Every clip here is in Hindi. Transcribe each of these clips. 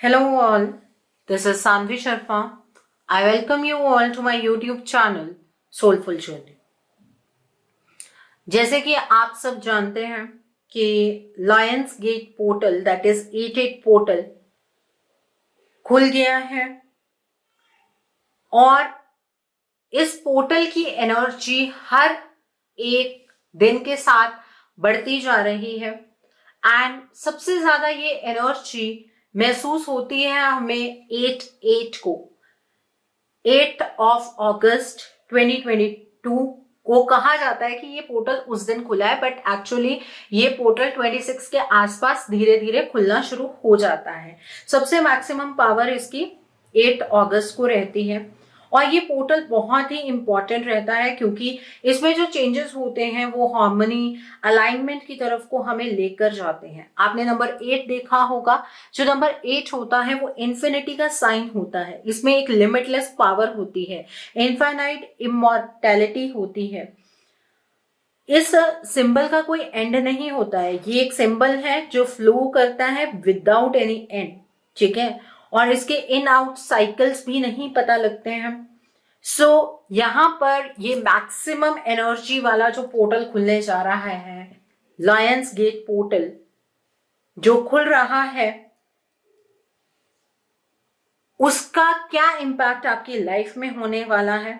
Hello all, this is Sanvi Sharma. I welcome you all to my YouTube channel Soulful Journey. जैसे कि आप सब जानते हैं कि lions gate portal that is 88 portal खुल गया है और इस पोर्टल की एनर्जी हर एक दिन के साथ बढ़ती जा रही है एंड सबसे ज्यादा ये एनर्जी महसूस होती है हमें 8/8 को 8 अगस्त 2022 को कहा जाता है कि ये पोर्टल उस दिन खुला है, बट एक्चुअली ये पोर्टल 26 के आसपास धीरे धीरे खुलना शुरू हो जाता है। सबसे मैक्सिमम पावर इसकी 8 अगस्त को रहती है और ये पोर्टल बहुत ही इंपॉर्टेंट रहता है क्योंकि इसमें जो चेंजेस होते हैं वो हार्मनी अलाइनमेंट की तरफ को हमें लेकर जाते हैं। आपने नंबर 8 देखा होगा। जो नंबर 8 होता है वो इन्फिनिटी का साइन होता है। इसमें एक लिमिटलेस पावर होती है, इनफाइनाइट इमॉर्टैलिटी होती है। इस सिंबल का कोई एंड नहीं होता है। ये एक सिंबल है जो फ्लो करता है विदाउट एनी एंड, ठीक है, और इसके इन आउट साइकिल्स भी नहीं पता लगते हैं। सो यहां पर ये मैक्सिमम एनर्जी वाला जो पोर्टल खुलने जा रहा है, लायंस गेट पोर्टल जो खुल रहा है, उसका क्या इम्पैक्ट आपकी लाइफ में होने वाला है।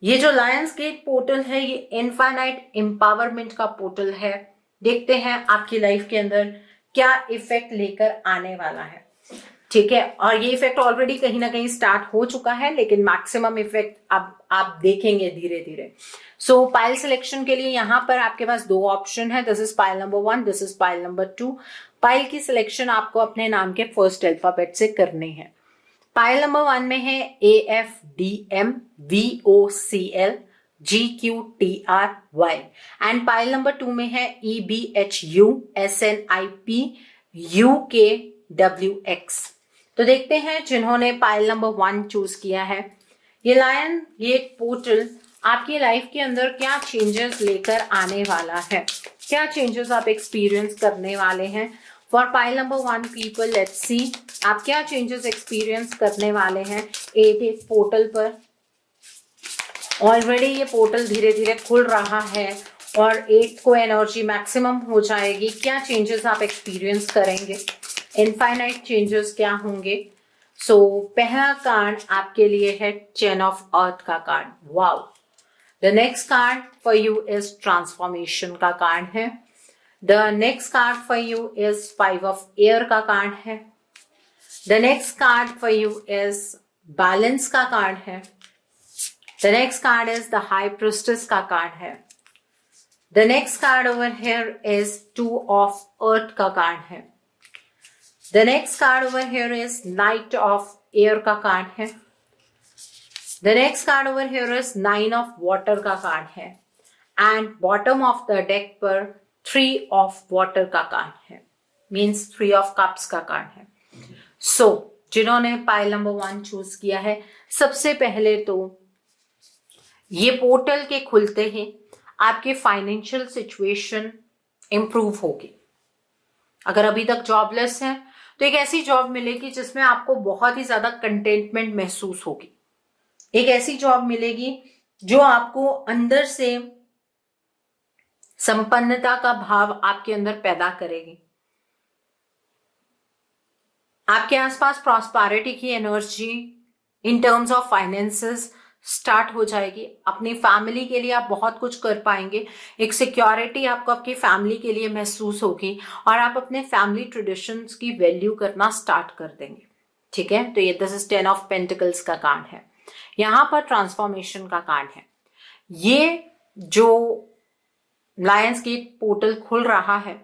ये जो लायंस गेट पोर्टल है ये इनफाइनाइट एम्पावरमेंट का पोर्टल है। देखते हैं आपकी लाइफ के अंदर क्या इफेक्ट लेकर आने वाला है, ठीक है। और ये इफेक्ट ऑलरेडी कहीं ना कहीं स्टार्ट हो चुका है, लेकिन मैक्सिमम इफेक्ट अब आप देखेंगे धीरे धीरे। सो पाइल सिलेक्शन के लिए यहाँ पर आपके पास 2 ऑप्शन है। This is pile number 1, this is pile number 2। Pile की सिलेक्शन आपको अपने नाम के फर्स्ट अल्फाबेट से करनी है। पाइल नंबर 1 में है AFDM VOCL GQTRY and pile number 2 में है EBHU SNIP UKWX। तो देखते हैं जिन्होंने पाइल नंबर 1 चूज किया है, ये लायन गेट पोर्टल आपकी लाइफ के अंदर क्या चेंजेस लेकर आने वाला है, क्या चेंजेस आप एक्सपीरियंस करने वाले हैं। For pile number 1 people, let's see आप क्या चेंजेस एक्सपीरियंस करने वाले हैं 88 पोर्टल पर। ऑलरेडी ये पोर्टल धीरे धीरे खुल रहा है और 8 को एनर्जी मैक्सिमम हो जाएगी। क्या चेंजेस आप एक्सपीरियंस करेंगे, इनफाइनाइट चेंजेस क्या होंगे। सो पहला कार्ड आपके लिए है 10 ऑफ अर्थ का card. Wow. The next card for you is transformation का कार्ड है। The next card for you is 5 of air का कार्ड है। The next card for you is balance का कार्ड है। The next card is the high priestess का कार्ड है। The next card over here is 2 of earth का कार्ड है। The next card over here is Knight of Air का कार्ड है। The next card over here is 9 of Water का कार्ड है and bottom of the deck पर 3 of Water का कार्ड है, means 3 of Cups का कार्ड है। So जिन्होंने पाइल नंबर 1 चूज किया है, सबसे पहले तो ये पोर्टल के खुलते ही आपके फाइनेंशियल सिचुएशन इंप्रूव होगी। अगर अभी तक जॉबलेस हैं तो एक ऐसी जॉब मिलेगी जिसमें आपको बहुत ही ज्यादा कंटेंटमेंट महसूस होगी। एक ऐसी जॉब मिलेगी जो आपको अंदर से संपन्नता का भाव आपके अंदर पैदा करेगी। आपके आसपास प्रॉस्पेरिटी की energy in terms of finances start हो जाएगी। अपनी फैमिली के लिए आप बहुत कुछ कर पाएंगे। एक सिक्योरिटी आपको आपकी फैमिली के लिए महसूस होगी और आप अपने फैमिली ट्रेडिशंस की वैल्यू करना स्टार्ट कर देंगे, ठीक है। तो ये दिस इज 10 ऑफ पेंटिकल्स का कार्ड है। यहां पर ट्रांसफॉर्मेशन का कार्ड है। ये जो लायंस गेट पोर्टल खुल रहा है,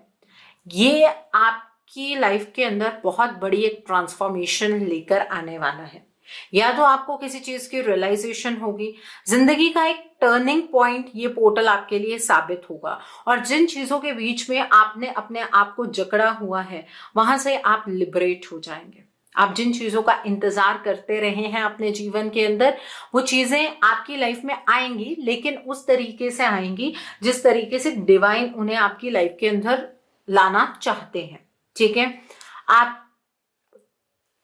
ये आपकी लाइफ के अंदर बहुत बड़ी एक ट्रांसफॉर्मेशन लेकर आने वाला है। या तो आपको किसी चीज की रियलाइजेशन होगी, जिंदगी का एक टर्निंग पॉइंट ये पोर्टल आपके लिए साबित होगा और जिन चीजों के बीच में आपने अपने आप को जकड़ा हुआ है वहां से आप लिबरेट हो जाएंगे। आप जिन चीजों का इंतजार करते रहे हैं अपने जीवन के अंदर, वो चीजें आपकी लाइफ में आएंगी, लेकिन उस तरीके से आएंगी जिस तरीके से डिवाइन उन्हें आपकी लाइफ के अंदर लाना चाहते हैं, ठीक है। आप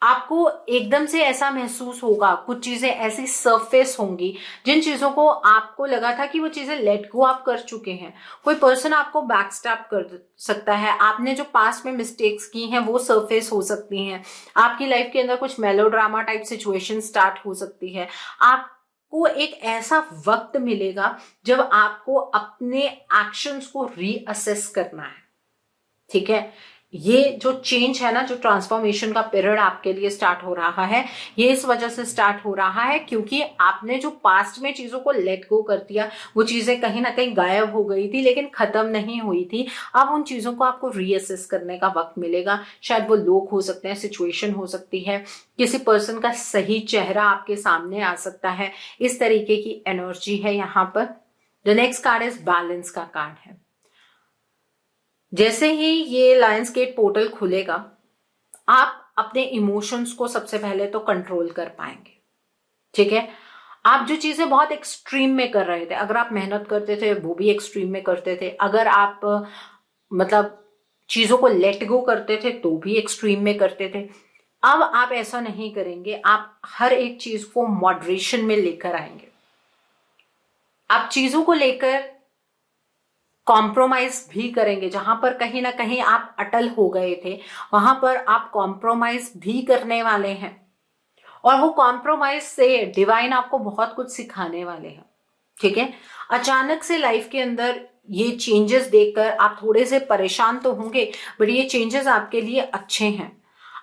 आपको एकदम से ऐसा महसूस होगा, कुछ चीजें ऐसी सरफेस होंगी जिन चीजों को आपको लगा था कि वो चीजें लेट गो आप कर चुके हैं। कोई पर्सन आपको बैकस्टैप कर सकता है, आपने जो पास्ट में मिस्टेक्स की हैं वो सरफेस हो सकती हैं, आपकी लाइफ के अंदर कुछ मेलोड्रामा टाइप सिचुएशन स्टार्ट हो सकती है। आपको एक ऐसा वक्त मिलेगा जब आपको अपने एक्शंस को रीअसेस करना है। ठीक है, ये जो चेंज है ना, जो ट्रांसफॉर्मेशन का पीरियड आपके लिए स्टार्ट हो रहा है, ये इस वजह से स्टार्ट हो रहा है क्योंकि आपने जो पास्ट में चीजों को लेट गो कर दिया, वो चीजें कहीं ना कहीं गायब हो गई थी लेकिन खत्म नहीं हुई थी। अब उन चीजों को आपको रीअसेस करने का वक्त मिलेगा। शायद वो लोग हो सकते हैं, सिचुएशन हो सकती है, किसी पर्सन का सही चेहरा आपके सामने आ सकता है। इस तरीके की एनर्जी है यहाँ पर। The next card is balance का कार्ड है। जैसे ही ये लायंस गेट पोर्टल खुलेगा, आप अपने इमोशंस को सबसे पहले तो कंट्रोल कर पाएंगे। ठीक है, आप जो चीजें बहुत एक्सट्रीम में कर रहे थे, अगर आप मेहनत करते थे वो भी एक्सट्रीम में करते थे, अगर आप मतलब चीजों को लेट गो करते थे तो भी एक्सट्रीम में करते थे। अब आप ऐसा नहीं करेंगे, आप हर एक चीज को मॉडरेशन में लेकर आएंगे। आप चीजों को लेकर कॉम्प्रोमाइज भी करेंगे। जहां पर कहीं ना कहीं आप अटल हो गए थे, वहां पर आप कॉम्प्रोमाइज भी करने वाले हैं, और वो कॉम्प्रोमाइज से डिवाइन आपको बहुत कुछ सिखाने वाले हैं। ठीक है, अचानक से लाइफ के अंदर ये चेंजेस देखकर आप थोड़े से परेशान तो होंगे, बट ये चेंजेस आपके लिए अच्छे हैं।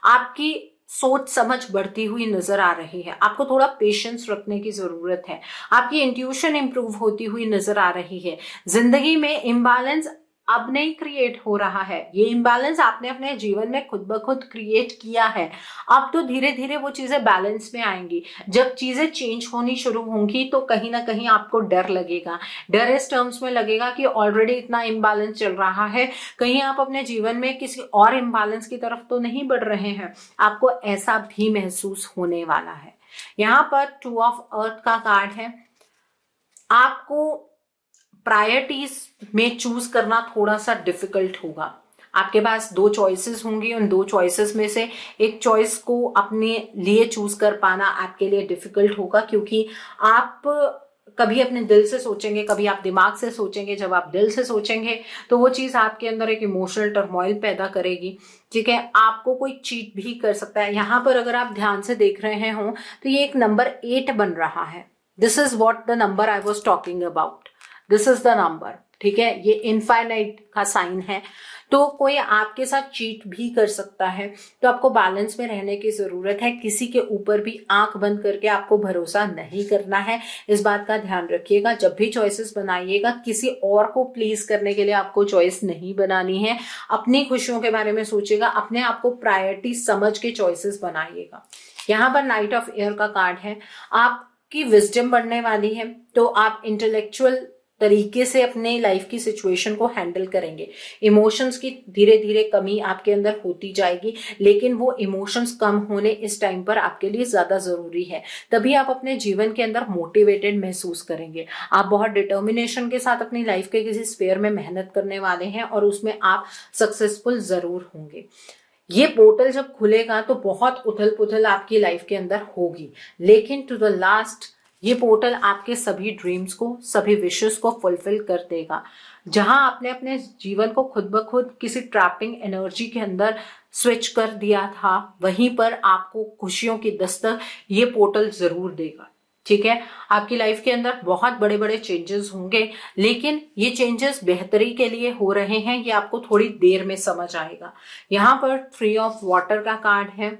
आपकी सोच समझ बढ़ती हुई नजर आ रही है, आपको थोड़ा पेशेंस रखने की जरूरत है, आपकी इंट्यूशन इंप्रूव होती हुई नजर आ रही है। जिंदगी में इम्बैलेंस अब नहीं क्रिएट हो रहा है, ये इम्बैलेंस आपने अपने जीवन में खुद ब खुद क्रिएट किया है। अब तो धीरे धीरे वो चीजें बैलेंस में आएंगी। जब चीजें चेंज होनी शुरू होंगी तो कहीं ना कहीं आपको डर लगेगा, डर इस टर्म्स में लगेगा कि ऑलरेडी इतना इम्बैलेंस चल रहा है, कहीं आप अपने जीवन में किसी और इम्बैलेंस की तरफ तो नहीं बढ़ रहे हैं। आपको ऐसा भी महसूस होने वाला है। यहाँ पर 2 ऑफ अर्थ का कार्ड है। आपको प्रायोरिटीज में चूज करना थोड़ा सा डिफिकल्ट होगा। आपके पास 2 चॉइसेस होंगी, उन 2 चॉइसेस में से एक चॉइस को अपने लिए चूज कर पाना आपके लिए डिफिकल्ट होगा, क्योंकि आप कभी अपने दिल से सोचेंगे, कभी आप दिमाग से सोचेंगे। जब आप दिल से सोचेंगे तो वो चीज आपके अंदर एक इमोशनल टर्मोइल पैदा करेगी। ठीक है, आपको कोई चीट भी कर सकता है। यहाँ पर अगर आप ध्यान से देख रहे हो तो ये एक नंबर 8 बन रहा है। This is what the number I was talking about, this is the number. ठीक है, ये इनफाइनाइट का साइन है, तो कोई आपके साथ चीट भी कर सकता है। तो आपको बैलेंस में रहने की जरूरत है, किसी के ऊपर भी आंख बंद करके आपको भरोसा नहीं करना है। इस बात का ध्यान रखिएगा। जब भी चॉइसेस बनाइएगा, किसी और को प्लीज करने के लिए आपको चॉइस नहीं बनानी है। अपनी खुशियों के बारे में सोचिएगा, अपने आप को प्रायोरिटी समझ के चॉइसेस बनाइएगा। यहाँ पर नाइट ऑफ एयर का कार्ड है। आपकी विजडम बढ़ने वाली है, तो आप इंटेलेक्चुअल तरीके से अपने लाइफ की सिचुएशन को हैंडल करेंगे। इमोशंस की धीरे धीरे कमी आपके अंदर होती जाएगी, लेकिन वो इमोशंस कम होने इस टाइम पर आपके लिए ज्यादा जरूरी है। तभी आप अपने जीवन के अंदर मोटिवेटेड महसूस करेंगे। आप बहुत डिटर्मिनेशन के साथ अपनी लाइफ के किसी स्फेयर में मेहनत करने वाले हैं और उसमें आप सक्सेसफुल जरूर होंगे। ये पोर्टल जब खुलेगा तो बहुत उथल पुथल आपकी लाइफ के अंदर होगी, लेकिन टू द लास्ट ये पोर्टल आपके सभी ड्रीम्स को, सभी विशेस को फुलफिल कर देगा। जहां आपने अपने जीवन को खुद ब खुद किसी ट्रैपिंग एनर्जी के अंदर स्विच कर दिया था, वहीं पर आपको खुशियों की दस्तक ये पोर्टल जरूर देगा। ठीक है, आपकी लाइफ के अंदर बहुत बड़े बड़े चेंजेस होंगे, लेकिन ये चेंजेस बेहतरी के लिए हो रहे हैं, ये आपको थोड़ी देर में समझ आएगा। यहाँ पर 3 ऑफ वाटर का कार्ड है।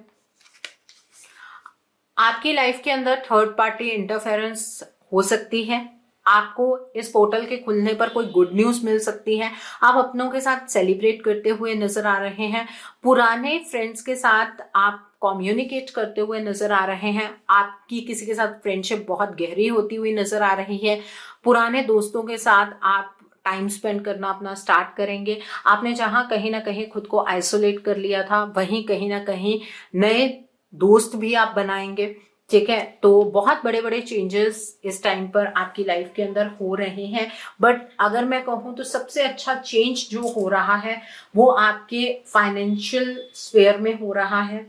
आपकी लाइफ के अंदर थर्ड पार्टी इंटरफेरेंस हो सकती है। आपको इस पोर्टल के खुलने पर कोई गुड न्यूज मिल सकती है। आप अपनों के साथ सेलिब्रेट करते हुए नजर आ रहे हैं। पुराने फ्रेंड्स के साथ आप कम्युनिकेट करते हुए नजर आ रहे हैं। आपकी किसी के साथ फ्रेंडशिप बहुत गहरी होती हुई नजर आ रही है। पुराने दोस्तों के साथ आप टाइम स्पेंड करना अपना स्टार्ट करेंगे। आपने जहां कहीं ना कहीं खुद को आइसोलेट कर लिया था, वहीं कहीं ना कहीं नए दोस्त भी आप बनाएंगे। ठीक है, तो बहुत बड़े बड़े चेंजेस इस टाइम पर आपकी लाइफ के अंदर हो रहे हैं। बट अगर मैं कहूँ तो सबसे अच्छा चेंज जो हो रहा है वो आपके फाइनेंशियल स्फेयर में हो रहा है।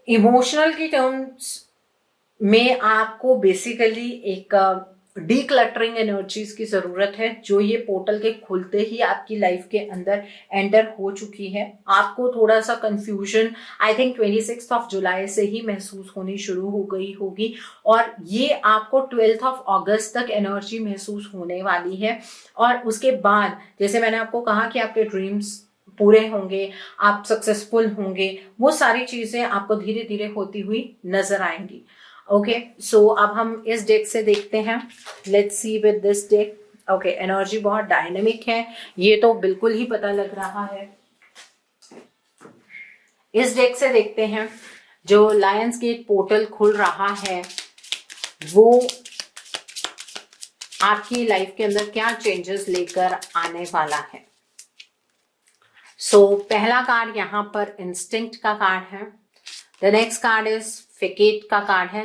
इमोशनल की टर्म्स में आपको बेसिकली एक डीक्लटरिंग एनर्जीज की जरूरत है, जो ये पोर्टल के खुलते ही आपकी लाइफ के अंदर एंटर हो चुकी है। आपको थोड़ा सा कंफ्यूजन आई थिंक 26 जुलाई से ही महसूस होनी शुरू हो गई होगी, और ये आपको 12 अगस्त तक एनर्जी महसूस होने वाली है। और उसके बाद जैसे मैंने आपको कहा कि आपके ड्रीम्स पूरे होंगे, आप सक्सेसफुल होंगे, वो सारी चीजें आपको धीरे धीरे होती हुई नजर आएंगी। ओके, सो अब हम इस डेक से देखते हैं। Let's see with this deck. Okay, energy बहुत डायनेमिक है, ये तो बिल्कुल ही पता लग रहा है। इस डेक से देखते हैं जो लायंस गेट पोर्टल खुल रहा है वो आपकी लाइफ के अंदर क्या चेंजेस लेकर आने वाला है। सो पहला कार्ड यहाँ पर इंस्टिंक्ट का कार्ड है। द नेक्स्ट कार्ड इज फेकेट का कार्ड है,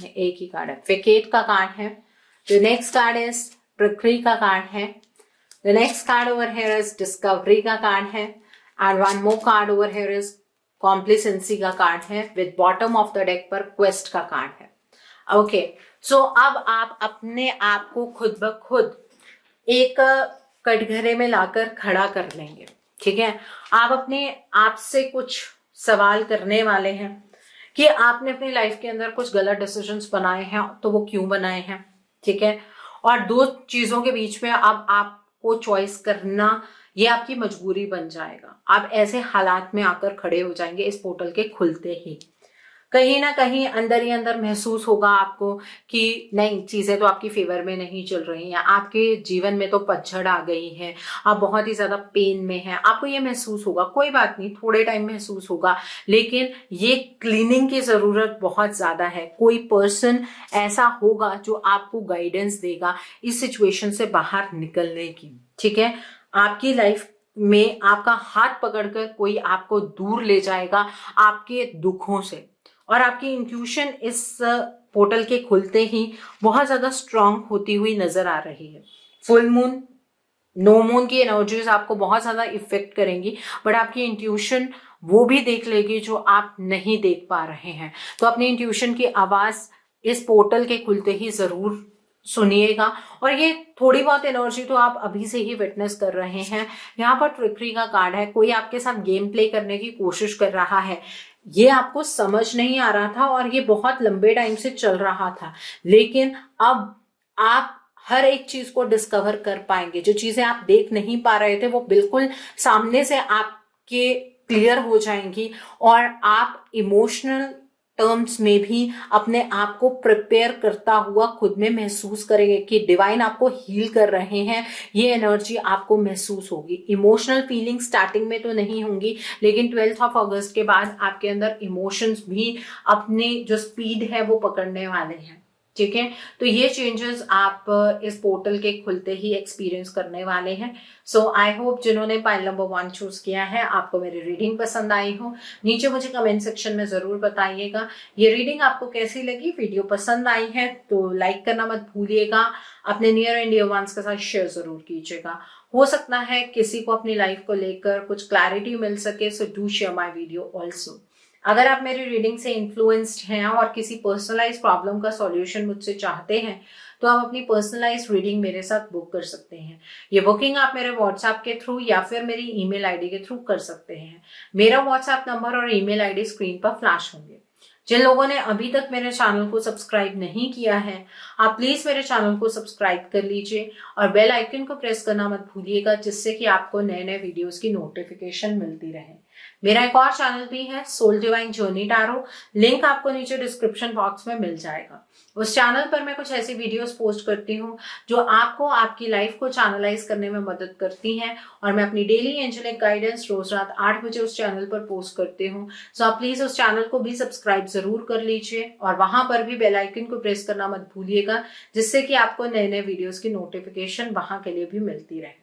एक ही कार्ड है, फेकेट का कार्ड है। द नेक्स्ट कार्ड इज प्रकृति का कार्ड है। The next card over here is discovery का कार्ड है। And one more card over here is complacency का कार्ड है, with bottom of the deck पर क्वेस्ट का कार्ड है। ओके, सो अब आप अपने आप को खुद ब खुद एक कटघरे में लाकर खड़ा कर लेंगे। ठीक है, आप अपने आप से कुछ सवाल करने वाले हैं कि आपने अपनी लाइफ के अंदर कुछ गलत डिसीजंस बनाए हैं, तो वो क्यों बनाए हैं। ठीक है, और दो चीजों के बीच में अब आपको चॉइस करना ये आपकी मजबूरी बन जाएगा। आप ऐसे हालात में आकर खड़े हो जाएंगे इस पोर्टल के खुलते ही। कहीं ना कहीं अंदर ही अंदर महसूस होगा आपको कि नहीं, चीजें तो आपकी फेवर में नहीं चल रही हैं, आपके जीवन में तो पतझड़ आ गई है, आप बहुत ही ज्यादा पेन में हैं, आपको ये महसूस होगा। कोई बात नहीं, थोड़े टाइम महसूस होगा, लेकिन ये क्लीनिंग की जरूरत बहुत ज्यादा है। कोई पर्सन ऐसा होगा जो आपको गाइडेंस देगा इस सिचुएशन से बाहर निकलने की। ठीक है, आपकी लाइफ में आपका हाथ पकड़कर कोई आपको दूर ले जाएगा आपके दुखों से। और आपकी इंट्यूशन इस पोर्टल के खुलते ही बहुत ज्यादा स्ट्रांग होती हुई नजर आ रही है। फुल मून, नो मून की एनर्जीज आपको बहुत ज्यादा इफेक्ट करेंगी, बट आपकी इंट्यूशन वो भी देख लेगी जो आप नहीं देख पा रहे हैं। तो अपनी इंट्यूशन की आवाज इस पोर्टल के खुलते ही जरूर सुनिएगा। और ये थोड़ी बहुत एनर्जी तो आप अभी से ही विटनेस कर रहे हैं। यहाँ पर ट्रिकरी का कार्ड है, कोई आपके साथ गेम प्ले करने की कोशिश कर रहा है। ये आपको समझ नहीं आ रहा था और ये बहुत लंबे टाइम से चल रहा था, लेकिन अब आप हर एक चीज को डिस्कवर कर पाएंगे। जो चीजें आप देख नहीं पा रहे थे वो बिल्कुल सामने से आपके क्लियर हो जाएंगी, और आप इमोशनल टर्म्स में भी अपने आप को प्रिपेयर करता हुआ खुद में महसूस करेंगे कि डिवाइन आपको हील कर रहे हैं। ये एनर्जी आपको महसूस होगी। इमोशनल फीलिंग स्टार्टिंग में तो नहीं होंगी, लेकिन 12 अगस्त के बाद आपके अंदर इमोशंस भी अपने जो स्पीड है वो पकड़ने वाले हैं। ठीक है, तो ये चेंजेस आप इस पोर्टल के खुलते ही एक्सपीरियंस करने वाले हैं। सो आई होप जिन्होंने पाइल नंबर 1 चूज किया है आपको मेरी रीडिंग पसंद आई हो। नीचे मुझे कमेंट सेक्शन में जरूर बताइएगा ये रीडिंग आपको कैसी लगी। वीडियो पसंद आई है तो लाइक करना मत भूलिएगा, अपने नियर एंड डियर वंस के साथ शेयर जरूर कीजिएगा। हो सकता है किसी को अपनी लाइफ को लेकर कुछ क्लैरिटी मिल सके, so do share my video also. अगर आप मेरी रीडिंग से इन्फ्लुएंस्ड हैं और किसी पर्सनलाइज प्रॉब्लम का सॉल्यूशन मुझसे चाहते हैं तो आप अपनी पर्सनलाइज रीडिंग मेरे साथ बुक कर सकते हैं। ये बुकिंग आप मेरे व्हाट्सएप के थ्रू या फिर मेरी ईमेल आईडी के थ्रू कर सकते हैं। मेरा व्हाट्सएप नंबर और ईमेल आईडी स्क्रीन पर फ्लैश होंगे। जिन लोगों ने अभी तक मेरे चैनल को सब्सक्राइब नहीं किया है, आप प्लीज मेरे चैनल को सब्सक्राइब कर लीजिए और बेल आइकन को प्रेस करना मत भूलिएगा, जिससे कि आपको नए नए वीडियोस की नोटिफिकेशन मिलती रहे। मेरा एक और चैनल भी है, soul divine journey tarot, link आपको नीचे डिस्क्रिप्शन बॉक्स में मिल जाएगा। उस चैनल पर मैं कुछ ऐसी वीडियोस पोस्ट करती हूँ जो आपको आपकी लाइफ को चैनलाइज करने में मदद करती हैं, और मैं अपनी डेली एंजेलिक गाइडेंस रोज रात 8 बजे उस चैनल पर पोस्ट करती हूँ। सो आप प्लीज उस चैनल को भी सब्सक्राइब जरूर कर लीजिए और वहां पर भी बेल आइकन को प्रेस करना मत भूलिएगा, जिससे कि आपको नए नए वीडियोस की नोटिफिकेशन वहां के लिए भी मिलती रहे।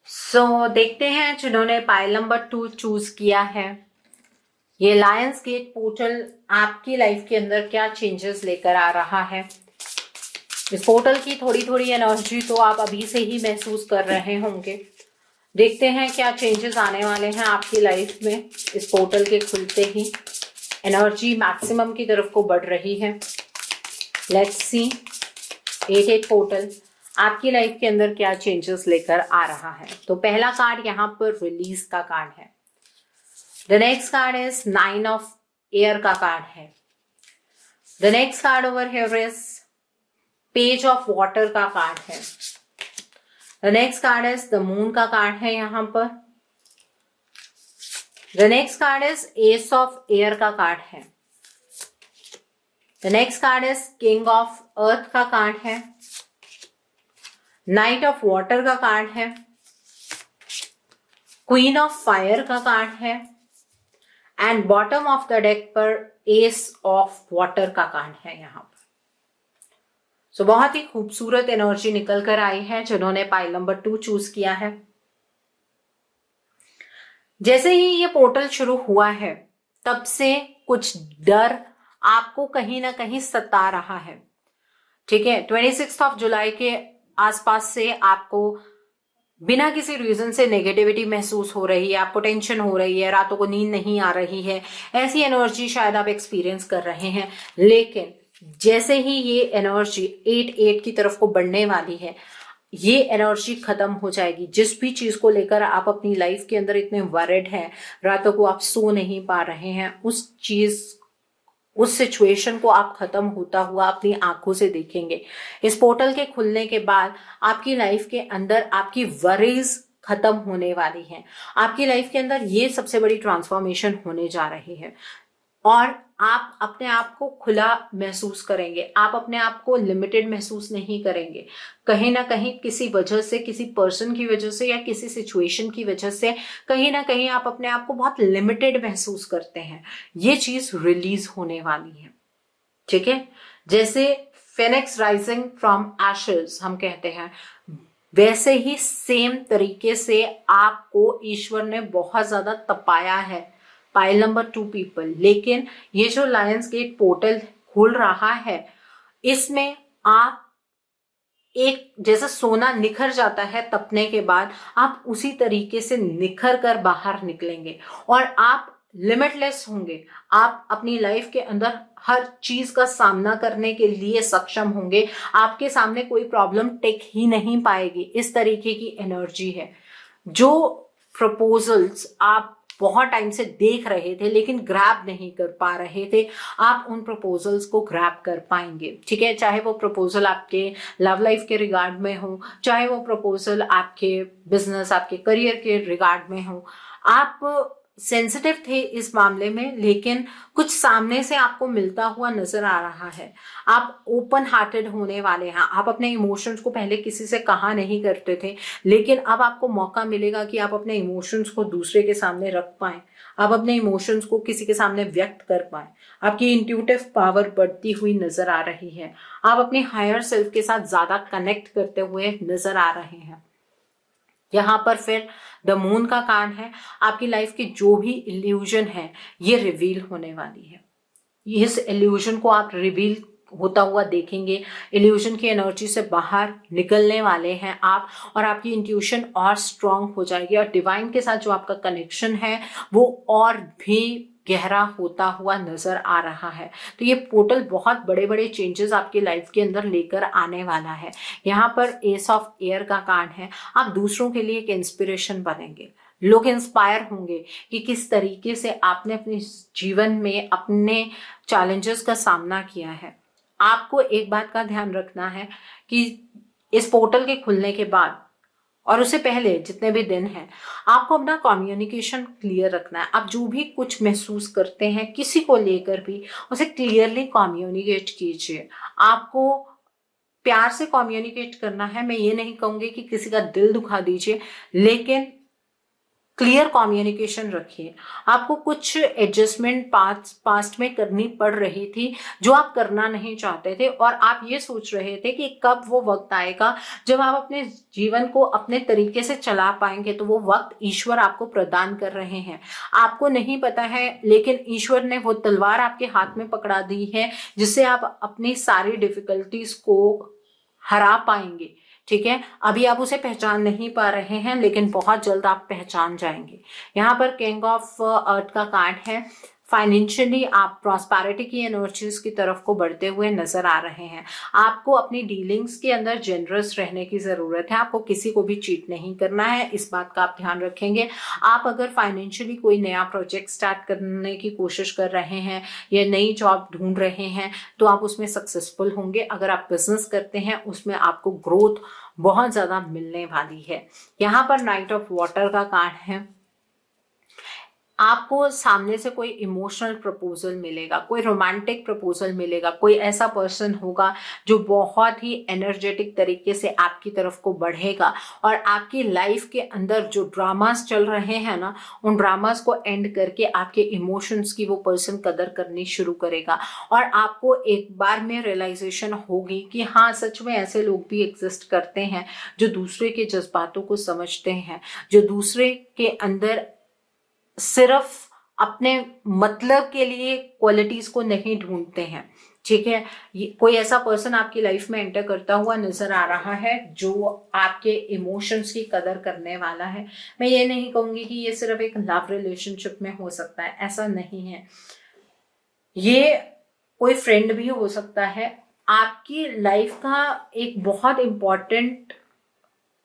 सो देखते हैं जिन्होंने पाइल नंबर 2 चूज किया है, ये लायंस गेट पोर्टल आपकी लाइफ के अंदर क्या चेंजेस लेकर आ रहा है। इस पोर्टल की थोड़ी थोड़ी एनर्जी तो आप अभी से ही महसूस कर रहे होंगे। देखते हैं क्या चेंजेस आने वाले हैं आपकी लाइफ में इस पोर्टल के खुलते ही। एनर्जी मैक्सिमम की तरफ को बढ़ रही है। लेट्स सी 8 पोर्टल आपकी लाइफ के अंदर क्या चेंजेस लेकर आ रहा है। तो पहला कार्ड यहाँ पर रिलीज का कार्ड है। The next card is 9 of air का कार्ड है। The next card over here is page of water का कार्ड है। The next card is the moon का कार्ड है यहाँ पर। The next card is S of air का कार्ड है। The next card is king of earth का कार्ड है। नाइट ऑफ वाटर का कार्ड है। क्वीन ऑफ फायर का कार्ड है and bottom of the deck पर एस ऑफ वाटर का कार्ड है यहाँ पर। सो बहुत ही खूबसूरत एनर्जी निकल कर आई है जिन्होंने पाइल नंबर 2 चूज किया है। जैसे ही ये पोर्टल शुरू हुआ है तब से कुछ डर आपको कहीं ना कहीं सता रहा है, ठीक है। 26 जुलाई के आसपास से आपको बिना किसी रीजन से नेगेटिविटी महसूस हो रही है, आपको टेंशन हो रही है, रातों को नींद नहीं आ रही है, ऐसी एनर्जी शायद आप एक्सपीरियंस कर रहे हैं। लेकिन जैसे ही ये एनर्जी 8 की तरफ को बढ़ने वाली है, ये एनर्जी खत्म हो जाएगी। जिस भी चीज को लेकर आप अपनी लाइफ के अंदर इतने वरिड हैं, रातों को आप सो नहीं पा रहे हैं, उस सिचुएशन को आप खत्म होता हुआ अपनी आंखों से देखेंगे। इस पोर्टल के खुलने के बाद आपकी लाइफ के अंदर आपकी वरीज खत्म होने वाली हैं। आपकी लाइफ के अंदर ये सबसे बड़ी ट्रांसफॉर्मेशन होने जा रही है और आप अपने आप को खुला महसूस करेंगे। आप अपने आप को लिमिटेड महसूस नहीं करेंगे। कहीं ना कहीं किसी वजह से, किसी पर्सन की वजह से या किसी सिचुएशन की वजह से कहीं ना कहीं आप अपने आप को बहुत लिमिटेड महसूस करते हैं। ये चीज रिलीज होने वाली है, ठीक है। जैसे फेनिक्स राइजिंग फ्रॉम एशेस हम कहते हैं, वैसे ही सेम तरीके से आपको ईश्वर ने बहुत ज्यादा तपाया है, पाइल नंबर 2 पीपल। लेकिन ये जो लायंस गेट पोर्टल खुल रहा है, इसमें आप एक जैसा सोना निखर जाता है तपने के बाद, आप उसी तरीके से निखर कर बाहर निकलेंगे और आप लिमिटलेस होंगे। आप अपनी लाइफ के अंदर हर चीज का सामना करने के लिए सक्षम होंगे। आपके सामने कोई प्रॉब्लम टिक ही नहीं पाएगी। इस तरीके की एनर्जी है। जो प्रपोजल्स आप बहुत टाइम से देख रहे थे लेकिन ग्रैब नहीं कर पा रहे थे, आप उन प्रपोजल्स को ग्रैब कर पाएंगे, ठीक है। चाहे वो प्रपोजल आपके लव लाइफ के रिगार्ड में हो, चाहे वो प्रपोजल आपके बिजनेस, आपके करियर के रिगार्ड में हो। आप सेंसिटिव थे इस मामले में, लेकिन कुछ सामने से आपको मिलता हुआ नजर आ रहा है। आप ओपन हार्टेड होने वाले हैं। आप अपने इमोशंस को पहले किसी से कहा नहीं करते थे, लेकिन अब आपको मौका मिलेगा कि आप अपने इमोशंस को दूसरे के सामने रख पाएं, आप अपने इमोशंस को किसी के सामने व्यक्त कर पाएं। आपकी इंट्यूटिव पावर बढ़ती हुई नजर आ रही है। आप अपने हायर सेल्फ के साथ ज्यादा कनेक्ट करते हुए नजर आ रहे हैं। यहाँ पर फिर द मून का कार्ड है। आपकी लाइफ की जो भी इल्यूजन है ये रिवील होने वाली है। इस इल्यूजन को आप रिवील होता हुआ देखेंगे। इल्यूजन की एनर्जी से बाहर निकलने वाले हैं आप, और आपकी इंट्यूशन और स्ट्रांग हो जाएगी और डिवाइन के साथ जो आपका कनेक्शन है वो और भी गहरा होता हुआ नजर आ रहा है। तो ये पोर्टल बहुत बड़े बड़े चेंजेस आपकी लाइफ के अंदर लेकर आने वाला है। यहाँ पर एस ऑफ एयर का कार्ड है। आप दूसरों के लिए एक इंस्पिरेशन बनेंगे। लोग इंस्पायर होंगे कि किस तरीके से आपने अपने जीवन में अपने चैलेंजेस का सामना किया है। आपको एक बात का ध्यान रखना है कि इस पोर्टल के खुलने के बाद और उससे पहले जितने भी दिन हैं, आपको अपना कम्युनिकेशन क्लियर रखना है। आप जो भी कुछ महसूस करते हैं किसी को लेकर भी उसे क्लियरली कम्युनिकेट कीजिए। आपको प्यार से कम्युनिकेट करना है। मैं ये नहीं कहूंगी कि किसी का दिल दुखा दीजिए, लेकिन क्लियर कम्युनिकेशन रखिए। आपको कुछ एडजस्टमेंट पास्ट में करनी पड़ रही थी जो आप करना नहीं चाहते थे, और आप ये सोच रहे थे कि कब वो वक्त आएगा जब आप अपने जीवन को अपने तरीके से चला पाएंगे। तो वो वक्त ईश्वर आपको प्रदान कर रहे हैं। आपको नहीं पता है, लेकिन ईश्वर ने वो तलवार आपके हाथ में पकड़ा दी है जिससे आप अपनी सारी डिफिकल्टीज को हरा पाएंगे, ठीक है। अभी आप उसे पहचान नहीं पा रहे हैं, लेकिन बहुत जल्द आप पहचान जाएंगे। यहाँ पर किंग ऑफ अर्थ का कार्ड है। फाइनेंशियली आप प्रॉस्पेरिटी की एनर्जीज की तरफ को बढ़ते हुए नजर आ रहे हैं। आपको अपनी डीलिंग्स के अंदर जेनरस रहने की जरूरत है। आपको किसी को भी चीट नहीं करना है, इस बात का आप ध्यान रखेंगे। आप अगर फाइनेंशियली कोई नया प्रोजेक्ट स्टार्ट करने की कोशिश कर रहे हैं या नई जॉब ढूंढ रहे हैं तो आप उसमें सक्सेसफुल होंगे। अगर आप बिजनेस करते हैं उसमें आपको ग्रोथ बहुत ज्यादा मिलने वाली है। यहाँ पर नाइट ऑफ वाटर का कार्ड है। आपको सामने से कोई इमोशनल प्रपोजल मिलेगा, कोई रोमांटिक प्रपोजल मिलेगा, कोई ऐसा पर्सन होगा जो बहुत ही एनर्जेटिक तरीके से आपकी तरफ को बढ़ेगा और आपकी लाइफ के अंदर जो ड्रामास चल रहे हैं ना, उन ड्रामास को एंड करके आपके इमोशंस की वो पर्सन कदर करनी शुरू करेगा और आपको एक बार में रियलाइजेशन होगी कि हाँ, सच में ऐसे लोग भी एग्जिस्ट करते हैं जो दूसरे के जज्बातों को समझते हैं, जो दूसरे के अंदर सिर्फ अपने मतलब के लिए क्वालिटीज को नहीं ढूंढते हैं। ठीक है, कोई ऐसा पर्सन आपकी लाइफ में एंटर करता हुआ नजर आ रहा है जो आपके इमोशंस की कदर करने वाला है। मैं ये नहीं कहूंगी कि ये सिर्फ एक लव रिलेशनशिप में हो सकता है, ऐसा नहीं है। ये कोई फ्रेंड भी हो सकता है। आपकी लाइफ का एक बहुत इंपॉर्टेंट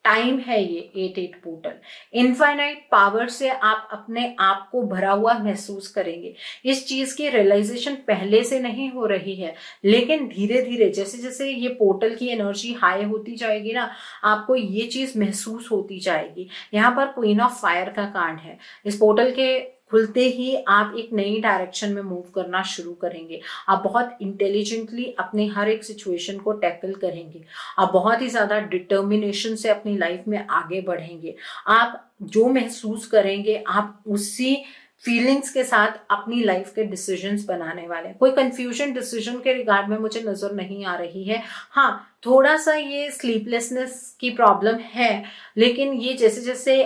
टाइम है ये 8-8 पोर्टल। इनफाइनाइट पावर से आप अपने आप को भरा हुआ महसूस करेंगे। इस चीज की रियलाइजेशन पहले से नहीं हो रही है, लेकिन धीरे धीरे जैसे जैसे ये पोर्टल की एनर्जी हाई होती जाएगी ना, आपको ये चीज महसूस होती जाएगी। यहाँ पर क्वीन ऑफ फायर का कार्ड है। इस पोर्टल के खुलते ही आप एक नई डायरेक्शन में मूव करना शुरू करेंगे। आप बहुत इंटेलिजेंटली अपने हर एक सिचुएशन को टैकल करेंगे। आप बहुत ही ज्यादा डिटर्मिनेशन से अपनी लाइफ में आगे बढ़ेंगे। आप जो महसूस करेंगे आप उसी फीलिंग्स के साथ अपनी लाइफ के डिसीजंस बनाने वाले हैं। कोई कंफ्यूजन डिसीजन के रिगार्ड में मुझे नजर नहीं आ रही है। हाँ, थोड़ा सा ये स्लीपलेसनेस की प्रॉब्लम है, लेकिन ये जैसे जैसे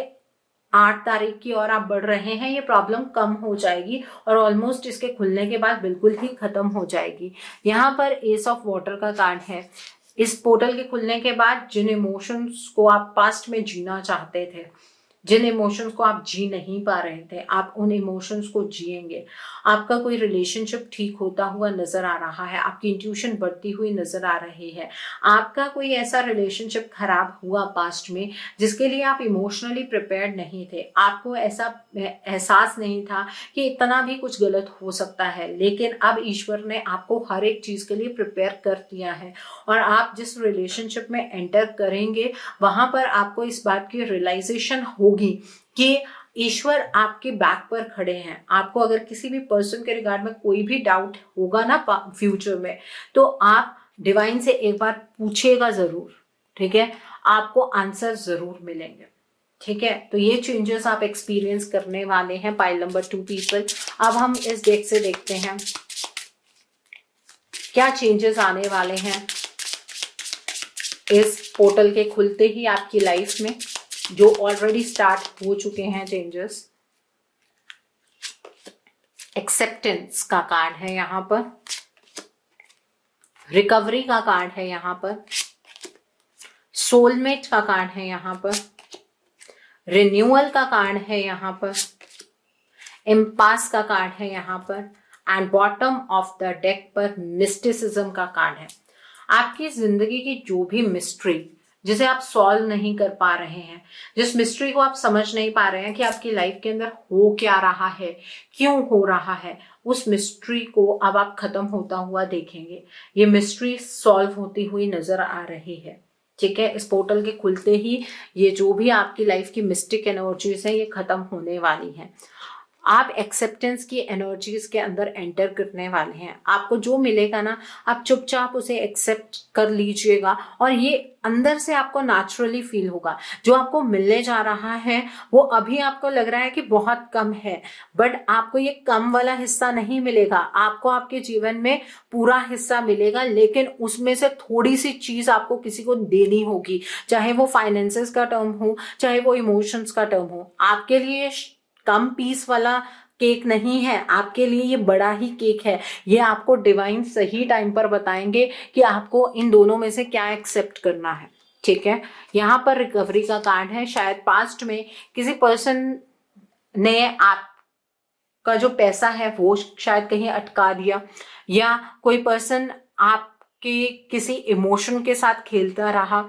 8 तारीख की ओर आप बढ़ रहे हैं ये प्रॉब्लम कम हो जाएगी और ऑलमोस्ट इसके खुलने के बाद बिल्कुल ही खत्म हो जाएगी। यहाँ पर एस ऑफ वाटर का कार्ड है। इस पोर्टल के खुलने के बाद जिन इमोशंस को आप पास्ट में जीना चाहते थे, जिन इमोशंस को आप जी नहीं पा रहे थे, आप उन इमोशंस को जिएंगे। आपका कोई रिलेशनशिप ठीक होता हुआ नजर आ रहा है, आपकी इंट्यूशन बढ़ती हुई नजर आ रही है। आपका कोई ऐसा रिलेशनशिप खराब हुआ पास्ट में जिसके लिए आप इमोशनली प्रिपेयर्ड नहीं थे, आपको ऐसा एहसास नहीं था कि इतना भी कुछ गलत हो सकता है, लेकिन अब ईश्वर ने आपको हर एक चीज के लिए प्रिपेयर कर दिया है और आप जिस रिलेशनशिप में एंटर करेंगे वहां पर आपको इस बात की रियलाइजेशन होगी कि ईश्वर आपके बैक पर खड़े हैं। आपको अगर किसी भी पर्सन के रिगार्ड में कोई भी डाउट होगा ना फ्यूचर में, तो आप डिवाइन से एक बार पूछिएगा जरूर। ठीक है, आपको आंसर जरूर मिलेंगे। ठीक है, तो ये चेंजेस आप एक्सपीरियंस करने वाले हैं पाइल नंबर 2 पीपल। अब हम इस डेक से देखते हैं क्या चेंजेस आने वाले हैं इस पोर्टल के खुलते ही आपकी लाइफ में, जो ऑलरेडी स्टार्ट हो चुके हैं चेंजेस। एक्सेप्टेंस का कार्ड है यहाँ पर, रिकवरी का कार्ड है यहाँ पर, सोलमेट का कार्ड है यहाँ पर, रिन्यूअल का कार्ड है यहाँ पर, इम्पास का कार्ड है यहाँ पर and bottom of the deck पर मिस्टिसिज्म का कार्ड है। आपकी जिंदगी की जो भी मिस्ट्री जिसे आप सॉल्व नहीं कर पा रहे हैं, जिस मिस्ट्री को आप समझ नहीं पा रहे हैं कि आपकी लाइफ के अंदर हो क्या रहा है, क्यों हो रहा है, उस मिस्ट्री को अब आप खत्म होता हुआ देखेंगे। ये मिस्ट्री सॉल्व होती हुई नजर आ रही है। ठीक है, इस पोर्टल के खुलते ही ये जो भी आपकी लाइफ की मिस्टिक एनर्जीज है ये खत्म होने वाली है। आप एक्सेप्टेंस की एनर्जीज के अंदर एंटर करने वाले हैं। आपको जो मिलेगा ना, आप चुपचाप उसे एक्सेप्ट कर लीजिएगा और ये अंदर से आपको नेचुरली फील होगा। जो आपको मिलने जा रहा है वो अभी आपको लग रहा है कि बहुत कम है, बट आपको ये कम वाला हिस्सा नहीं मिलेगा, आपको आपके जीवन में पूरा हिस्सा मिलेगा। लेकिन उसमें से थोड़ी सी चीज आपको किसी को देनी होगी, चाहे वो फाइनेंसेस का टर्म हो, चाहे वो इमोशंस का टर्म हो। आपके लिए कम पीस वाला केक नहीं है, आपके लिए ये बड़ा ही केक है। ये आपको डिवाइन सही टाइम पर बताएंगे कि आपको इन दोनों में से क्या एक्सेप्ट करना है। ठीक है, यहाँ पर रिकवरी का कार्ड है। शायद पास्ट में किसी पर्सन ने का जो पैसा है वो शायद कहीं अटका दिया, या कोई पर्सन आपके किसी इमोशन के साथ खेलता रहा,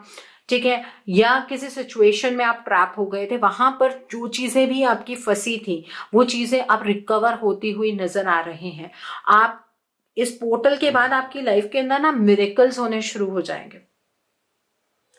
ठीक है, या किसी सिचुएशन में आप ट्रैप हो गए थे, वहां पर जो चीजें भी आपकी फंसी थी वो चीजें अब रिकवर होती हुई नजर आ रही हैं। आप इस पोर्टल के बाद आपकी लाइफ के अंदर ना मिरेकल्स होने शुरू हो जाएंगे।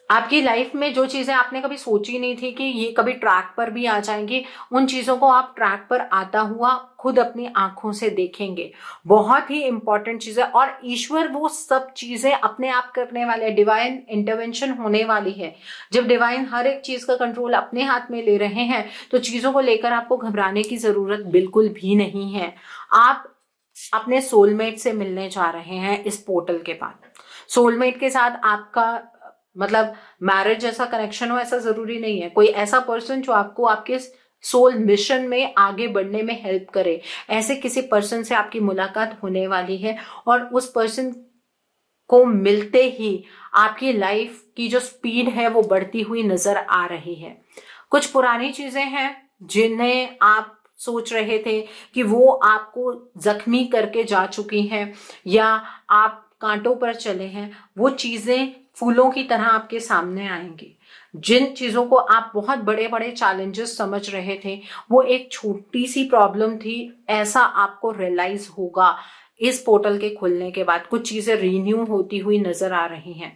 आपकी लाइफ में जो चीजें आपने कभी सोची नहीं थी कि ये कभी ट्रैक पर भी आ जाएंगी, उन चीजों को आप ट्रैक पर आता हुआ खुद अपनी आंखों से देखेंगे। बहुत ही इंपॉर्टेंट चीज है। और ईश्वर वो सब चीजें अपने आप करने वाले, डिवाइन इंटरवेंशन होने वाली है। जब डिवाइन हर एक चीज का कंट्रोल अपने हाथ में ले रहे हैं तो चीजों को लेकर आपको घबराने की जरूरत बिल्कुल भी नहीं है। आप अपने सोलमेट से मिलने जा रहे हैं इस पोर्टल के बाद। सोलमेट के साथ आपका मतलब मैरिज जैसा कनेक्शन हो ऐसा जरूरी नहीं है। कोई ऐसा पर्सन जो आपको आपके सोल मिशन में आगे बढ़ने में हेल्प करे, ऐसे किसी पर्सन से आपकी मुलाकात होने वाली है। और उस पर्सन को मिलते ही आपकी लाइफ की जो स्पीड है वो बढ़ती हुई नजर आ रही है। कुछ पुरानी चीजें हैं जिन्हें आप सोच रहे थे कि वो आपको जख्मी करके जा चुकी हैं या आप कांटों पर चले हैं, वो चीजें फूलों की तरह आपके सामने आएंगी। जिन चीजों को आप बहुत बड़े बड़े चैलेंजेस समझ रहे थे वो एक छोटी सी प्रॉब्लम थी, ऐसा आपको रियलाइज होगा। इस पोर्टल के खुलने के बाद कुछ चीजें रीन्यू होती हुई नजर आ रही हैं।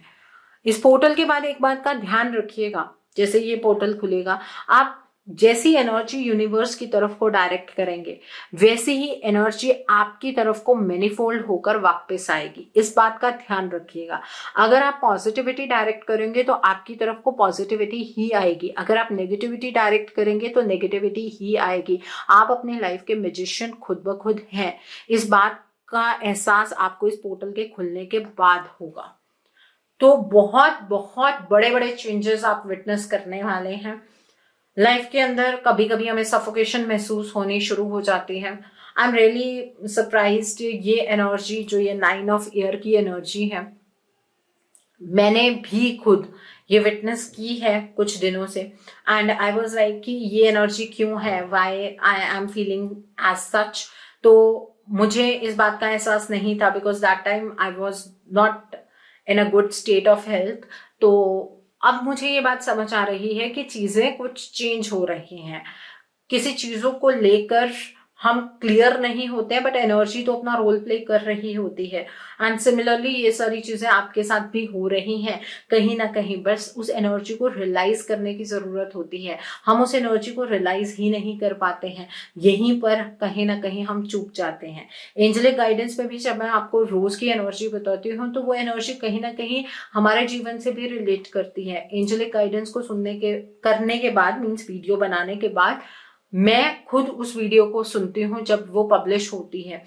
इस पोर्टल के बाद एक बात का ध्यान रखिएगा, जैसे ये पोर्टल खुलेगा, आप जैसी एनर्जी यूनिवर्स की तरफ को डायरेक्ट करेंगे वैसी ही एनर्जी आपकी तरफ को मैनिफोल्ड होकर वापस आएगी। इस बात का ध्यान रखिएगा। अगर आप पॉजिटिविटी डायरेक्ट करेंगे तो आपकी तरफ को पॉजिटिविटी ही आएगी। अगर आप नेगेटिविटी डायरेक्ट करेंगे तो नेगेटिविटी ही आएगी। आप अपनी लाइफ के मैजिशियन खुद ब खुद हैं। इस बात का एहसास आपको इस पोर्टल के खुलने के बाद होगा। तो बहुत बहुत बड़े बड़े चेंजेस आप विटनेस करने वाले हैं लाइफ के अंदर। कभी कभी हमें सफोकेशन महसूस होनी शुरू हो जाती है। आई एम रियली सरप्राइज्ड, ये एनर्जी जो ये 9 ऑफ ईयर की एनर्जी है, मैंने भी खुद ये विटनेस की है कुछ दिनों से। एंड आई वाज लाइक कि ये एनर्जी क्यों है, why I am feeling as such. तो मुझे इस बात का एहसास नहीं था because that time I was not in a good state of health. तो अब मुझे ये बात समझ आ रही है कि चीजें कुछ चेंज हो रही हैं। किसी चीजों को लेकर हम क्लियर नहीं होते हैं बट एनर्जी तो अपना रोल प्ले कर रही होती है। एंड सिमिलरली ये सारी चीजें आपके साथ भी हो रही हैं कहीं ना कहीं। बस उस एनर्जी को रियलाइज करने की जरूरत होती है। हम उस एनर्जी को रियलाइज ही नहीं कर पाते हैं, यहीं पर कहीं ना कहीं हम चूक जाते हैं। एंजेलिक गाइडेंस में भी जब मैं आपको रोज की एनर्जी बताती हूँ तो वो एनर्जी कहीं ना कहीं हमारे जीवन से भी रिलेट करती है। एंजेलिक गाइडेंस को करने के बाद मीन्स वीडियो बनाने के बाद मैं खुद उस वीडियो को सुनती हूँ जब वो पब्लिश होती है,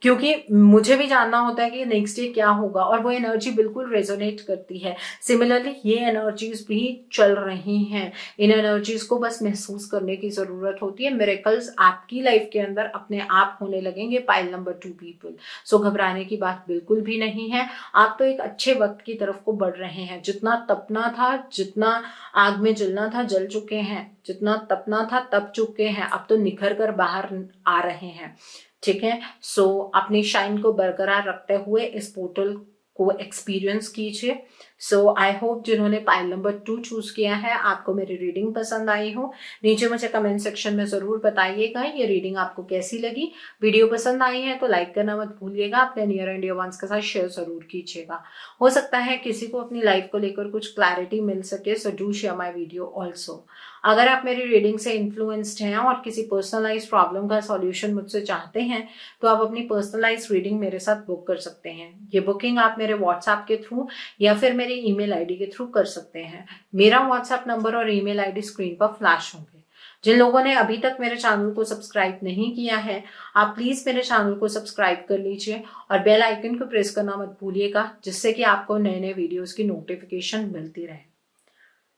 क्योंकि मुझे भी जानना होता है कि नेक्स्ट डे क्या होगा। और वो एनर्जी बिल्कुल रेजोनेट करती है। सिमिलरली ये एनर्जीज भी चल रही हैं। इन एनर्जीज को बस महसूस करने की जरूरत होती है। मिरेकल्स आपकी लाइफ के अंदर अपने आप होने लगेंगे। पाइल नंबर 2 पीपल, सो घबराने की बात बिल्कुल भी नहीं है। आप तो एक अच्छे वक्त की तरफ को बढ़ रहे हैं। जितना तपना था, जितना आग में जलना था, जल चुके हैं। जितना तपना था तप चुके हैं। अब तो निखर कर बाहर आ रहे हैं, ठीक है। सो अपनी शाइन को बरकरार रखते हुए इस पोर्टल को एक्सपीरियंस कीजिए। सो आई होप जिन्होंने पाइल नंबर 2 चूज किया है आपको मेरी रीडिंग पसंद आई हो। नीचे मुझे कमेंट सेक्शन में जरूर बताइएगा ये रीडिंग आपको कैसी लगी। वीडियो पसंद आई है तो लाइक करना मत भूलिएगा। अपने नियर एंड डियर वंस के साथ शेयर जरूर कीजिएगा। हो सकता है किसी को अपनी लाइफ को लेकर कुछ क्लैरिटी मिल सके। So do share my video also. अगर आप मेरी रीडिंग से इन्फ्लुएंस्ड हैं और किसी पर्सनलाइज प्रॉब्लम का सॉल्यूशन मुझसे चाहते हैं तो आप अपनी पर्सनलाइज रीडिंग मेरे साथ बुक कर सकते हैं। ये बुकिंग आप मेरे व्हाट्सएप के थ्रू या फिर मेरी ईमेल आईडी के थ्रू कर सकते हैं। मेरा व्हाट्सएप नंबर और ईमेल आईडी स्क्रीन पर फ्लैश होंगे। जिन लोगों ने अभी तक मेरे चैनल को सब्सक्राइब नहीं किया है आप प्लीज मेरे चैनल को सब्सक्राइब कर लीजिए और बेल आइकन को प्रेस करना मत भूलिएगा, जिससे कि आपको नए नए वीडियोस की नोटिफिकेशन मिलती रहे।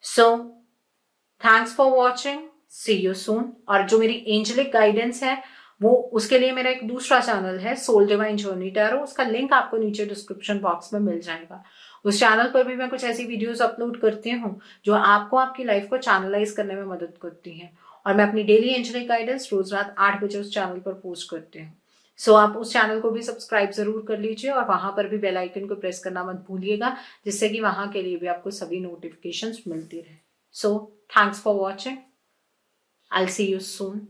So thanks for watching, see you soon. और जो मेरी एंजेलिक गाइडेंस है वो उसके लिए मेरा एक दूसरा चैनल है सोल डिवाइन जर्नी टैरो, उसका लिंक आपको नीचे डिस्क्रिप्शन बॉक्स में मिल जाएगा। उस चैनल पर भी मैं कुछ ऐसी वीडियोस अपलोड करती हूँ जो आपको आपकी लाइफ को चैनलाइज करने में मदद करती हैं। और मैं अपनी डेली एंजलिक गाइडेंस रोज रात 8 बजे उस चैनल पर पोस्ट करती हूँ। सो आप उस चैनल को भी सब्सक्राइब जरूर कर लीजिए और वहां पर भी बेल आइकन को प्रेस करना मत भूलिएगा, जिससे कि वहां के लिए भी आपको सभी नोटिफिकेशंस मिलती रहे। So thanks for watching, I will see you soon.